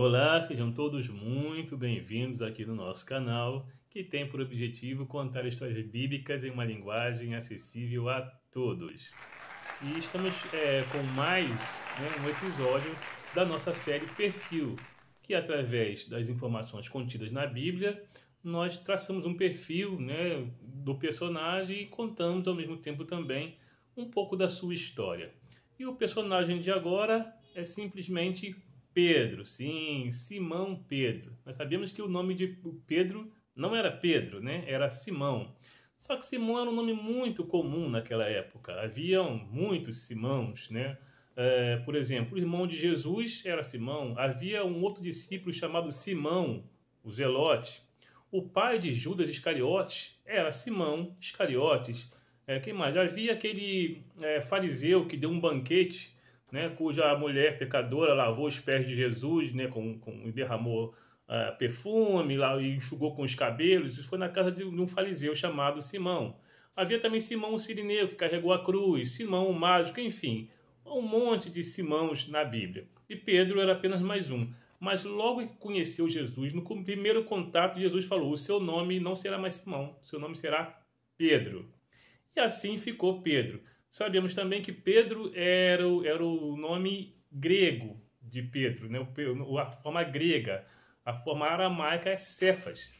Olá, sejam todos muito bem-vindos aqui no nosso canal, que tem por objetivo contar histórias bíblicas em uma linguagem acessível a todos. E estamos com mais um episódio da nossa série Perfil, que através das informações contidas na Bíblia, nós traçamos um perfil, do personagem e contamos ao mesmo tempo também um pouco da sua história. E o personagem de agora é simplesmente Pedro, sim, Simão Pedro. Nós sabemos que o nome de Pedro não era Pedro, né? Era Simão. Só que Simão era um nome muito comum naquela época. Haviam muitos Simãos, né? Por exemplo, o irmão de Jesus era Simão. Havia um outro discípulo chamado Simão, o Zelote. O pai de Judas Iscariotes era Simão Iscariotes. Quem mais? Havia aquele fariseu que deu um banquete, né, cuja mulher pecadora lavou os pés de Jesus, né, e derramou perfume lá, e enxugou com os cabelos. Isso foi na casa de um fariseu chamado Simão. Havia também Simão o Cirineu, que carregou a cruz, Simão o mágico, enfim, um monte de Simãos na Bíblia. E Pedro era apenas mais um. Mas logo que conheceu Jesus, no primeiro contato, Jesus falou: o seu nome não será mais Simão, o seu nome será Pedro. E assim ficou Pedro. Sabemos também que Pedro era o nome grego de Pedro, né? A forma grega, a forma aramaica é Cefas.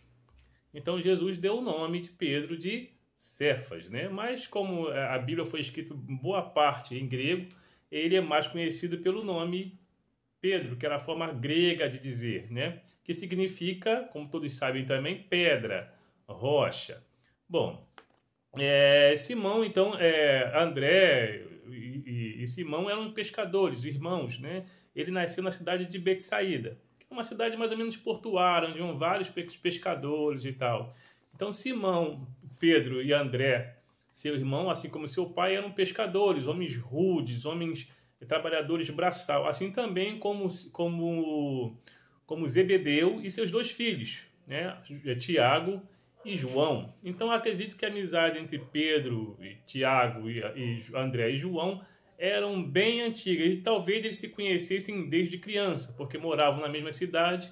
Então Jesus deu o nome de Pedro de Cefas, né? Mas como a Bíblia foi escrita boa parte em grego, ele é mais conhecido pelo nome Pedro, que era a forma grega de dizer, né? Que significa, como todos sabem também, pedra, rocha. Bom, Simão, então, André e Simão eram pescadores, irmãos, né? Ele nasceu na cidade de Betsaída, que é uma cidade mais ou menos portuária, onde iam vários pescadores e tal. Então, Simão, Pedro e André, seu irmão, assim como seu pai, eram pescadores, homens rudes, homens trabalhadores braçal, assim também como Zebedeu e seus dois filhos, né? Tiago e João. Então acredito que a amizade entre Pedro, e Tiago e André e João eram bem antigas e talvez eles se conhecessem desde criança, porque moravam na mesma cidade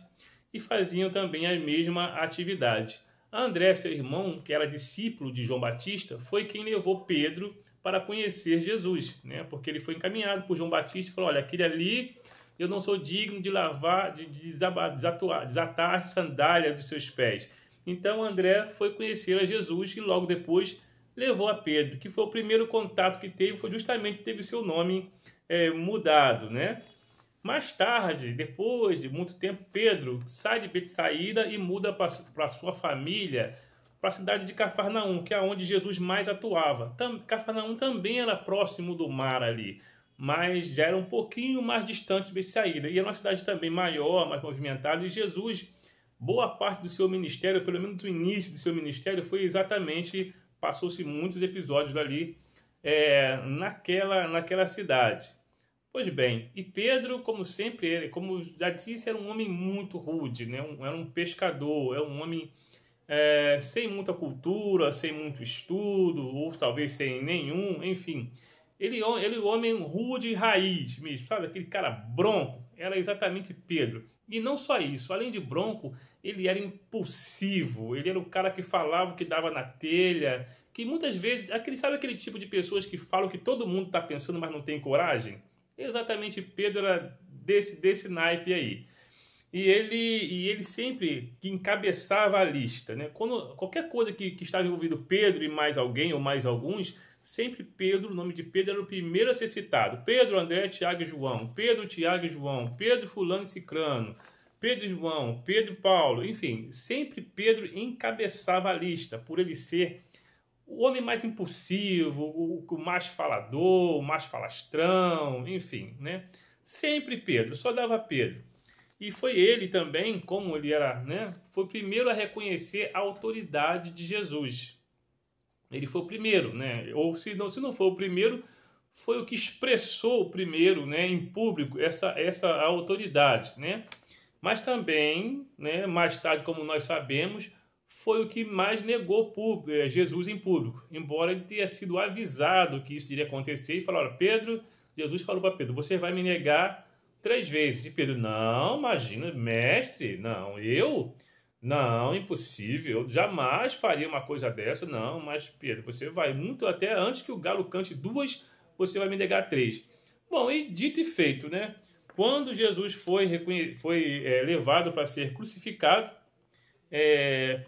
e faziam também a mesma atividade. André, seu irmão, que era discípulo de João Batista, foi quem levou Pedro para conhecer Jesus, né? Porque ele foi encaminhado por João Batista e falou: olha, aquele ali eu não sou digno de desatar a sandália dos seus pés. Então André foi conhecer a Jesus e logo depois levou a Pedro, que foi o primeiro contato que teve, foi justamente teve seu nome mudado, né? Mais tarde, depois de muito tempo, Pedro sai de Betsaída e muda para sua família, para a cidade de Cafarnaum, que é onde Jesus mais atuava. Cafarnaum também era próximo do mar ali, mas já era um pouquinho mais distante de Betsaída. E era uma cidade também maior, mais movimentada, e Jesus, boa parte do seu ministério, pelo menos o início do seu ministério, foi exatamente, passou-se muitos episódios ali naquela cidade. Pois bem, e Pedro, como sempre, como já disse, era um homem muito rude, né? Era um pescador, era um homem sem muita cultura, sem muito estudo, ou talvez sem nenhum, enfim. Ele é um homem rude e raiz mesmo, sabe? Aquele cara bronco, era exatamente Pedro. E não só isso, além de bronco, ele era impulsivo, ele era o cara que falava o que dava na telha, que muitas vezes, sabe aquele tipo de pessoas que falam que todo mundo está pensando, mas não tem coragem? Exatamente, Pedro era desse naipe aí. E ele sempre que encabeçava a lista, né? Qualquer coisa que estava envolvido Pedro e mais alguém ou mais alguns, sempre Pedro, o nome de Pedro era o primeiro a ser citado. Pedro, André, Tiago e João. Pedro, Tiago e João. Pedro, fulano e cicrano. Pedro e João. Pedro e Paulo. Enfim, sempre Pedro encabeçava a lista, por ele ser o homem mais impulsivo, o mais falador, o mais falastrão, enfim, né? Sempre Pedro, só dava Pedro. E foi ele também, como ele era, né? Foi o primeiro a reconhecer a autoridade de Jesus. Ele foi o primeiro, né? Ou se não foi o primeiro, foi o que expressou primeiro, né, em público essa autoridade, né? Mas também, né, mais tarde, como nós sabemos, foi o que mais negou Jesus em público, embora ele tenha sido avisado que isso iria acontecer e falou: olha, Pedro, Jesus falou para Pedro: você vai me negar 3 vezes. E Pedro, não, imagina, mestre, não, eu? Não, impossível, eu jamais faria uma coisa dessa, não, mas Pedro, você vai muito até antes que o galo cante 2, você vai me negar 3. Bom, e dito e feito, né? Quando Jesus foi levado para ser crucificado,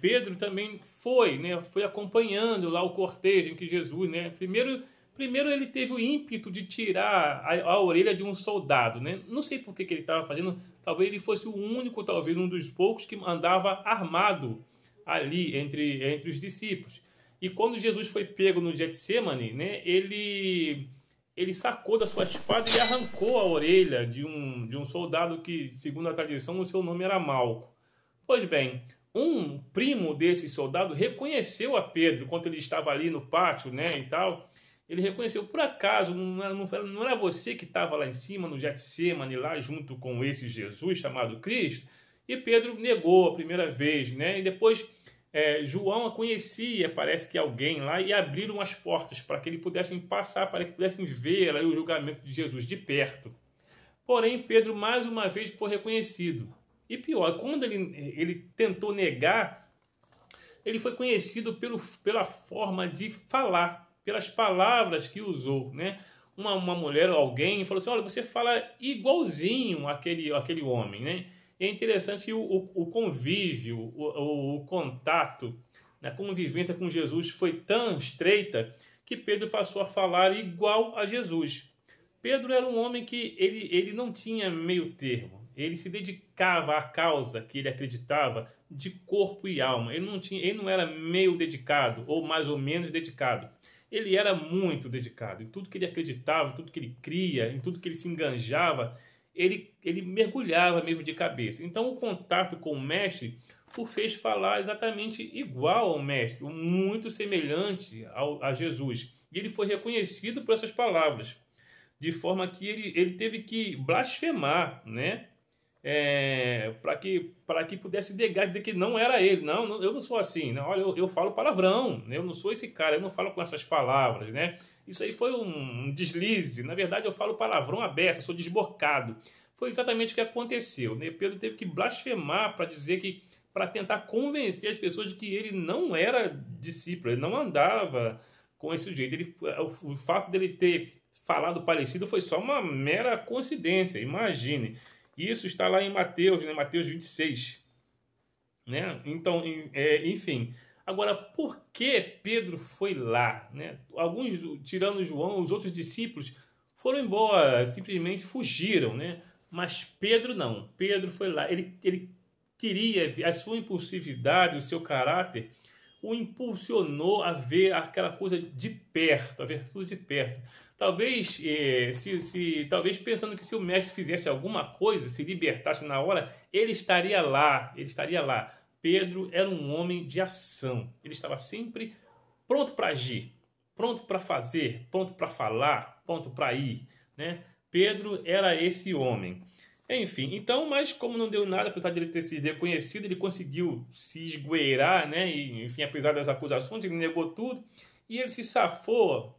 Pedro também foi, né? Foi acompanhando lá o cortejo em que Jesus, né? Primeiro ele teve o ímpeto de tirar a orelha de um soldado, né? Não sei por que ele estava fazendo. Talvez ele fosse o único, talvez um dos poucos que andava armado ali entre os discípulos. E quando Jesus foi pego no Getsemane, né? Ele sacou da sua espada e arrancou a orelha de um soldado que, segundo a tradição, o seu nome era Malco. Pois bem, um primo desse soldado reconheceu a Pedro enquanto ele estava ali no pátio, né, e tal. Ele reconheceu, por acaso, não era você que estava lá em cima, no Getsemane, lá junto com esse Jesus chamado Cristo? E Pedro negou a primeira vez, né? E depois João conhecia, parece que alguém lá, e abriram as portas para que ele pudessem passar, para que pudessem ver aí o julgamento de Jesus de perto. Porém, Pedro mais uma vez foi reconhecido. E pior, quando ele tentou negar, ele foi conhecido pela forma de falar, pelas palavras que usou, né? Uma mulher ou alguém falou assim, olha, você fala igualzinho aquele homem, né? E é interessante o convívio, o contato, a convivência com Jesus foi tão estreita que Pedro passou a falar igual a Jesus. Pedro era um homem que ele não tinha meio termo. Ele se dedicava à causa que ele acreditava de corpo e alma. Ele não era meio dedicado ou mais ou menos dedicado. Ele era muito dedicado. Em tudo que ele acreditava, em tudo que ele cria, em tudo que ele se enganjava, ele mergulhava mesmo de cabeça. Então o contato com o mestre o fez falar exatamente igual ao mestre, muito semelhante a Jesus. E ele foi reconhecido por essas palavras, de forma que ele teve que blasfemar, né? Para que pudesse negar, dizer que não era ele. Não, eu não sou assim. Não, olha, eu falo palavrão, né? Eu não sou esse cara, eu não falo com essas palavras, né? Isso aí foi um deslize. Na verdade, eu falo palavrão à beça, eu sou desbocado. Foi exatamente o que aconteceu, né? Pedro teve que blasfemar para dizer que, para tentar convencer as pessoas de que ele não era discípulo, ele não andava com esse jeito. O fato dele ter falado parecido foi só uma mera coincidência, imagine. Isso está lá em Mateus, né? Mateus 26. Né? Então, enfim. Agora, por que Pedro foi lá? Né? Alguns, tirando João, os outros discípulos foram embora, simplesmente fugiram. Né? Mas Pedro não. Pedro foi lá. Ele queria, a sua impulsividade, o seu caráter, o impulsionou a ver aquela coisa de perto, a ver tudo de perto. Talvez, talvez pensando que se o mestre fizesse alguma coisa, se libertasse na hora, ele estaria lá, Pedro era um homem de ação. Ele estava sempre pronto para agir, pronto para fazer, pronto para falar, pronto para ir, né? Pedro era esse homem. Enfim, então, mas como não deu nada, apesar de ele ter sido reconhecido, ele conseguiu se esgueirar, né? E, enfim, apesar das acusações, ele negou tudo e ele se safou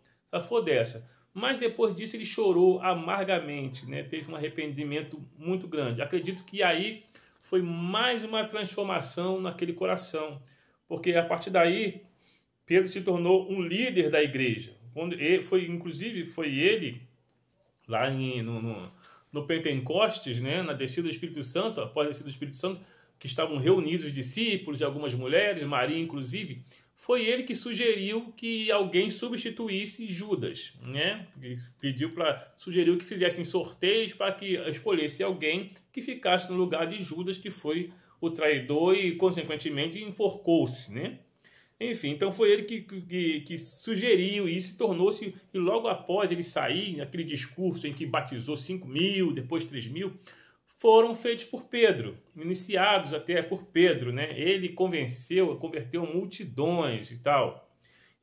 dessa. Mas depois disso ele chorou amargamente, né? Teve um arrependimento muito grande. Acredito que aí foi mais uma transformação naquele coração, porque a partir daí Pedro se tornou um líder da igreja. Inclusive foi ele lá no Pentecostes, né? Na descida do Espírito Santo, após a descida do Espírito Santo, que estavam reunidos os discípulos e algumas mulheres, Maria inclusive. Foi ele que sugeriu que alguém substituísse Judas, né? Sugeriu que fizessem sorteios para que escolhesse alguém que ficasse no lugar de Judas, que foi o traidor e, consequentemente, enforcou-se, né? Enfim, então foi ele que sugeriu isso e tornou-se, e logo após ele sair, naquele discurso em que batizou 5.000, depois 3.000, foram feitos por Pedro, iniciados até por Pedro, né? Ele converteu multidões e tal.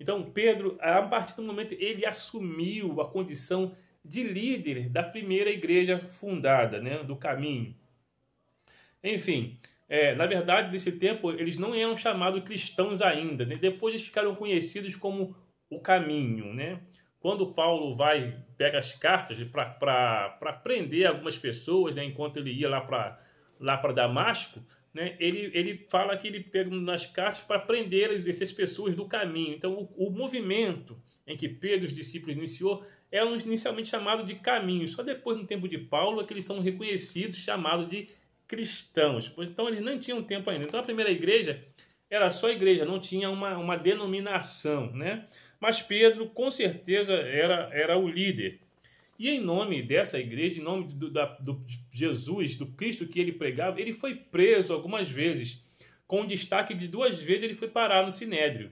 Então Pedro, a partir do momento, ele assumiu a condição de líder da primeira igreja fundada, né? Do caminho. Enfim, na verdade, nesse tempo, eles não eram chamados cristãos ainda, né? Depois eles ficaram conhecidos como o caminho, né? quando Paulo pega as cartas para prender algumas pessoas, né, enquanto ele ia lá para Damasco, né, ele fala que ele pega nas cartas para prender essas pessoas do caminho. Então, o movimento em que Pedro e os discípulos iniciou era inicialmente chamado de caminho. Só depois, no tempo de Paulo, é que eles são reconhecidos, chamados de cristãos. Então, eles não tinham tempo ainda. Então, a primeira igreja era só igreja, não tinha uma denominação, né? Mas Pedro, com certeza, era o líder. E em nome dessa igreja, em nome do Jesus, do Cristo que ele pregava, ele foi preso algumas vezes, com destaque de 2 vezes ele foi parar no Sinédrio.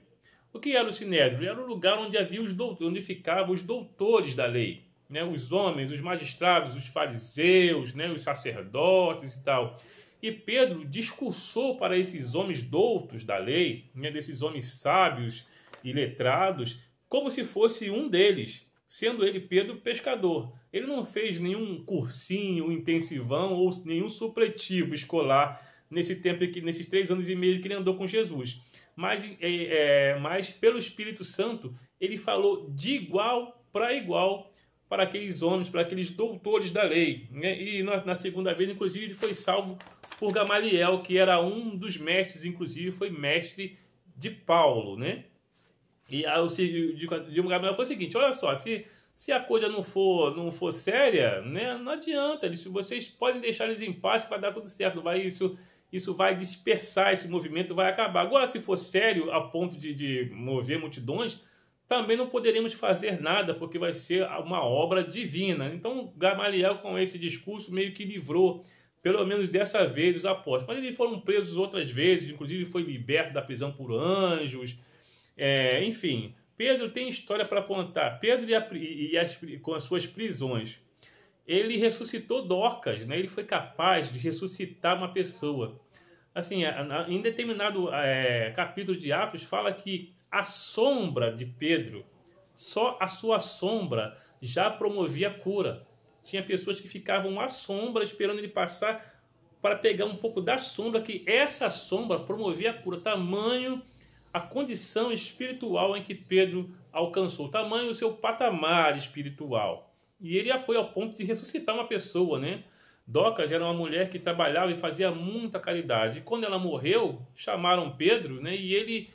O que era o Sinédrio? Era o lugar onde havia onde ficavam os doutores da lei, né? Os homens, os magistrados, os fariseus, né? Os sacerdotes e tal. E Pedro discursou para esses homens doutos da lei, né? Desses homens sábios e letrados, como se fosse um deles, sendo ele, Pedro, pescador. Ele não fez nenhum cursinho, intensivão ou nenhum supletivo escolar nesses 3 anos e meio que ele andou com Jesus. Mas pelo Espírito Santo, ele falou de igual para aqueles homens, para aqueles doutores da lei, né? E na segunda vez, inclusive, ele foi salvo por Gamaliel, que era um dos mestres, inclusive foi mestre de Paulo, né? E aí, o Gamaliel foi o seguinte: olha só, se a coisa não for séria, né, não adianta. Vocês podem deixar eles em paz, que vai dar tudo certo. Isso vai dispersar, esse movimento vai acabar. Agora, se for sério a ponto de mover multidões, também não poderemos fazer nada, porque vai ser uma obra divina. Então, Gamaliel, com esse discurso, meio que livrou, pelo menos dessa vez, os apóstolos. Mas eles foram presos outras vezes, inclusive foi liberto da prisão por anjos. Enfim, Pedro tem história para contar. Pedro com as suas prisões, ele ressuscitou Dorcas, né? Ele foi capaz de ressuscitar uma pessoa. Assim, em determinado capítulo de Atos, fala que a sombra de Pedro, só a sua sombra já promovia a cura. Tinha pessoas que ficavam à sombra esperando ele passar para pegar um pouco da sombra, que essa sombra promovia a cura. Tamanho a condição espiritual em que Pedro alcançou, tamanho o seu patamar espiritual. E ele já foi ao ponto de ressuscitar uma pessoa, né? Dorcas era uma mulher que trabalhava e fazia muita caridade. E quando ela morreu, chamaram Pedro, né? E ele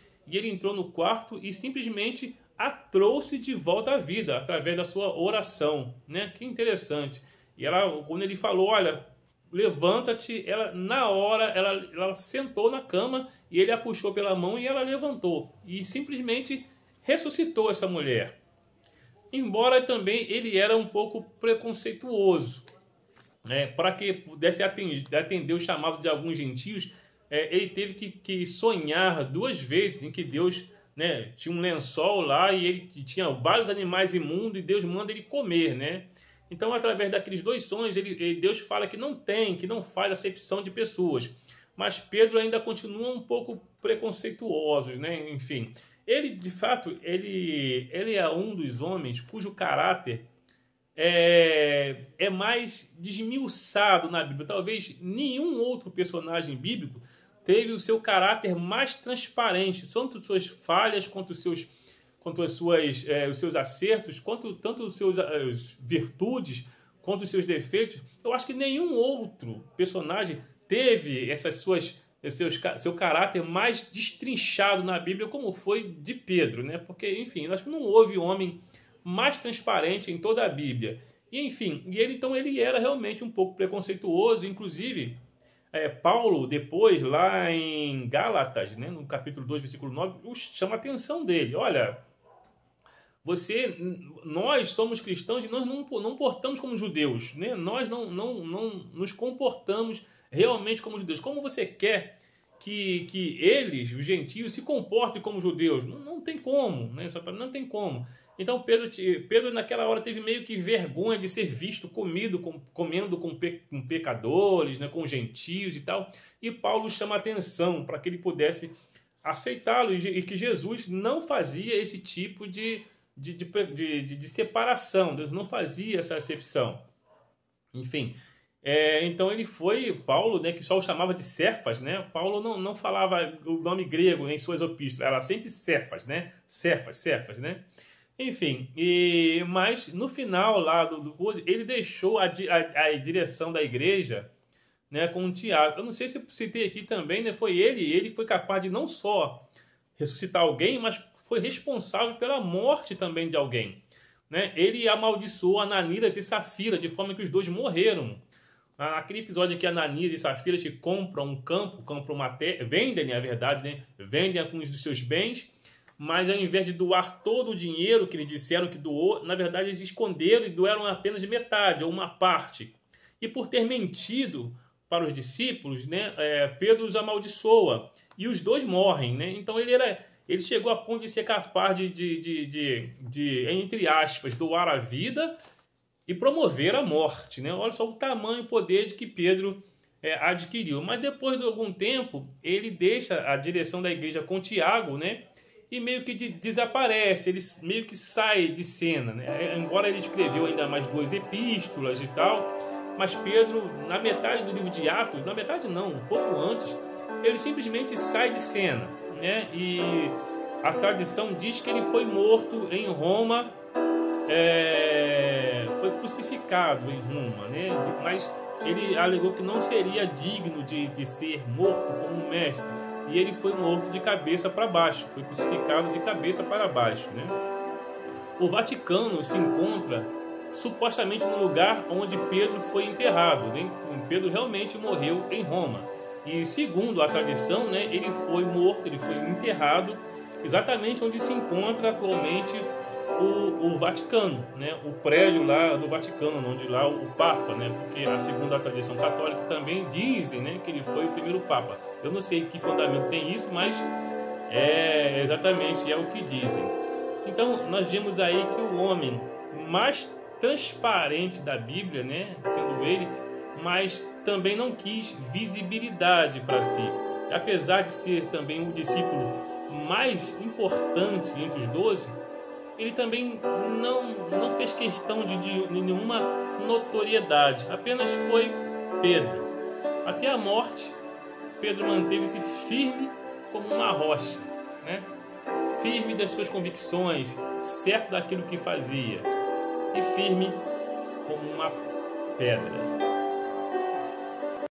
entrou no quarto e simplesmente a trouxe de volta à vida através da sua oração, né? Que interessante. E quando ele falou, olha, levanta-te, na hora ela sentou na cama e ele a puxou pela mão e ela levantou e simplesmente ressuscitou essa mulher. Embora também ele era um pouco preconceituoso, né? Para que pudesse atender o chamado de alguns gentios, ele teve que sonhar 2 vezes em que Deus, né, tinha um lençol lá e ele tinha vários animais imundos e Deus manda ele comer, né? Então, através daqueles 2 sonhos, Deus fala que não faz acepção de pessoas. Mas Pedro ainda continua um pouco preconceituoso, né? Enfim, ele, de fato, ele é um dos homens cujo caráter é mais desmiuçado na Bíblia. Talvez nenhum outro personagem bíblico teve o seu caráter mais transparente, tanto suas falhas quanto os seus acertos, tanto os seus virtudes quanto os seus defeitos. Eu acho que nenhum outro personagem teve seu caráter mais destrinchado na Bíblia como foi de Pedro, né? Porque, enfim, eu acho que não houve homem mais transparente em toda a Bíblia. E, enfim, então ele era realmente um pouco preconceituoso, inclusive Paulo, depois, lá em Gálatas, né, no capítulo 2, versículo 9, chama a atenção dele. Olha, nós somos cristãos e nós não portamos como judeus, né? Nós não nos comportamos realmente como judeus. Como você quer que eles, os gentios, se comportem como judeus? Não tem como, né? Não tem como. Então Pedro naquela hora teve meio que vergonha de ser visto comendo com pecadores, né? Com gentios e tal. E Paulo chama a atenção para que ele pudesse aceitá-lo e que Jesus não fazia esse tipo de separação. Deus não fazia essa acepção. Enfim, então Paulo, né, que só o chamava de Cefas, né? Paulo não falava o nome grego em suas epístolas, era sempre Cefas, né? Cefas, né? Enfim, mas no final lá do curso, ele deixou a direção da igreja, né, com o Tiago. Eu não sei se eu citei aqui também, né, ele foi capaz de não só ressuscitar alguém, mas foi responsável pela morte também de alguém, né? Ele amaldiçoou Ananias e Safira, de forma que os dois morreram. Aquele episódio em que Ananias e Safira compram um campo, compram uma terra, vendem, na verdade, né? Vendem alguns dos seus bens, mas ao invés de doar todo o dinheiro que eles disseram que doou, na verdade eles esconderam e doaram apenas metade ou uma parte. E por ter mentido para os discípulos, né, Pedro os amaldiçoa e os dois morrem, né? Então ele chegou a ponto de ser capaz de, entre aspas, doar a vida e promover a morte, né? Olha só o tamanho e poder de que Pedro adquiriu. Mas depois de algum tempo, ele deixa a direção da igreja com Tiago, né? E meio que desaparece, ele meio que sai de cena, né? Embora ele escreveu ainda mais 2 epístolas e tal, mas Pedro, na metade do livro de Atos, na metade não, um pouco antes, ele simplesmente sai de cena, né? E a tradição diz que ele foi morto em Roma, foi crucificado em Roma, né? Mas ele alegou que não seria digno de ser morto como um mestre, e ele foi morto de cabeça para baixo, foi crucificado de cabeça para baixo, né? O Vaticano se encontra supostamente no lugar onde Pedro foi enterrado, né? Pedro realmente morreu em Roma. E segundo a tradição, né, ele foi morto, ele foi enterrado exatamente onde se encontra atualmente o Vaticano, né? O prédio lá do Vaticano, onde lá o Papa, né? Porque a segunda tradição católica também dizem, né, que ele foi o primeiro Papa. Eu não sei que fundamento tem isso, mas exatamente é o que dizem. Então nós vemos aí que o homem mais transparente da Bíblia, né, sendo ele, mas também não quis visibilidade para si. Apesar de ser também o discípulo mais importante entre os 12, ele também não fez questão de nenhuma notoriedade. Apenas foi Pedro. Até a morte, Pedro manteve-se firme como uma rocha, né? Firme das suas convicções, certo daquilo que fazia, e firme como uma pedra.